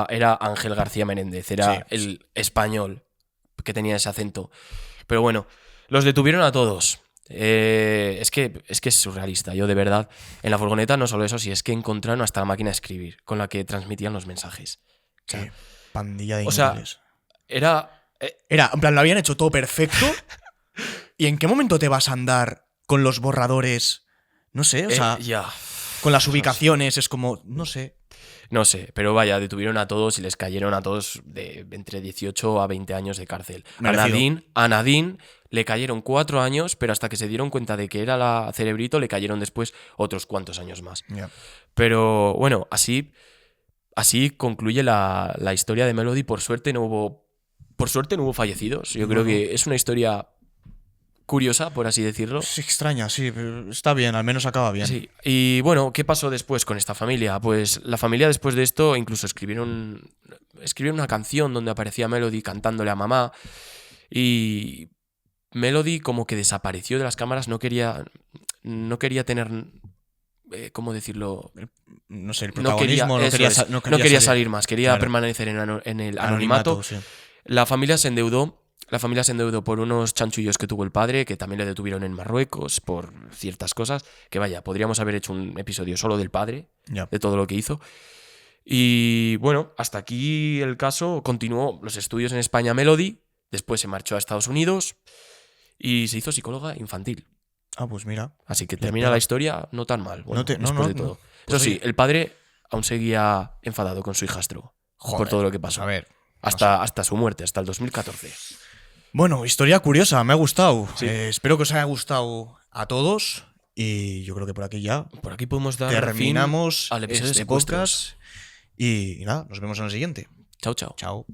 era Ángel García Menéndez, era Sí. el español que tenía ese acento. Pero bueno, los detuvieron a todos. Es que es surrealista. Yo, de verdad, en la furgoneta no solo eso, si es que encontraron hasta la máquina de escribir con la que transmitían los mensajes. O sea, Qué pandilla de o sea, inútiles. era... Era, en plan, lo habían hecho todo perfecto. ¿Y en qué momento te vas a andar con los borradores? No sé, o sea, ya... con las ubicaciones, es como, no sé. No sé, pero vaya, detuvieron a todos y les cayeron a todos de entre 18 a 20 años de cárcel. Merecido. A Nadine le cayeron 4 años, pero hasta que se dieron cuenta de que era la Cerebrito le cayeron después otros cuantos años más. Ya. Pero bueno, así concluye la historia de Melody. Por suerte no hubo fallecidos. Yo creo No. que es una historia curiosa, por así decirlo. Es extraña, sí, pero está bien, al menos acaba bien. Sí, y bueno, ¿qué pasó después con esta familia? Pues la familia después de esto incluso escribieron una canción donde aparecía Melody cantándole a mamá y Melody como que desapareció de las cámaras, no quería tener, ¿cómo decirlo? No sé, el No quería, protagonismo no quería salir más, quería Claro. permanecer en el anonimato. Sí. La familia se endeudó por unos chanchullos que tuvo el padre, que también le detuvieron en Marruecos por ciertas cosas, que vaya, podríamos haber hecho un episodio solo del padre, Ya. de todo lo que hizo. Y bueno, hasta aquí el caso. Continuó los estudios en España Melody, después se marchó a Estados Unidos y se hizo psicóloga infantil. Ah, pues mira. Así que Le termina pega. la historia no tan mal, bueno, después de todo. no. Eso Pues sí, oye. el padre aún seguía enfadado con su hijastro por Joder, todo lo que pasó. A ver. Hasta su muerte, hasta el 2014. Bueno, historia curiosa, me ha gustado. Sí. Espero que os haya gustado a todos. Y yo creo que por aquí ya Por aquí podemos dar terminamos fin al episodio de este secuestros. podcast. Y nada, nos vemos en el siguiente. Chao, chao. Chao.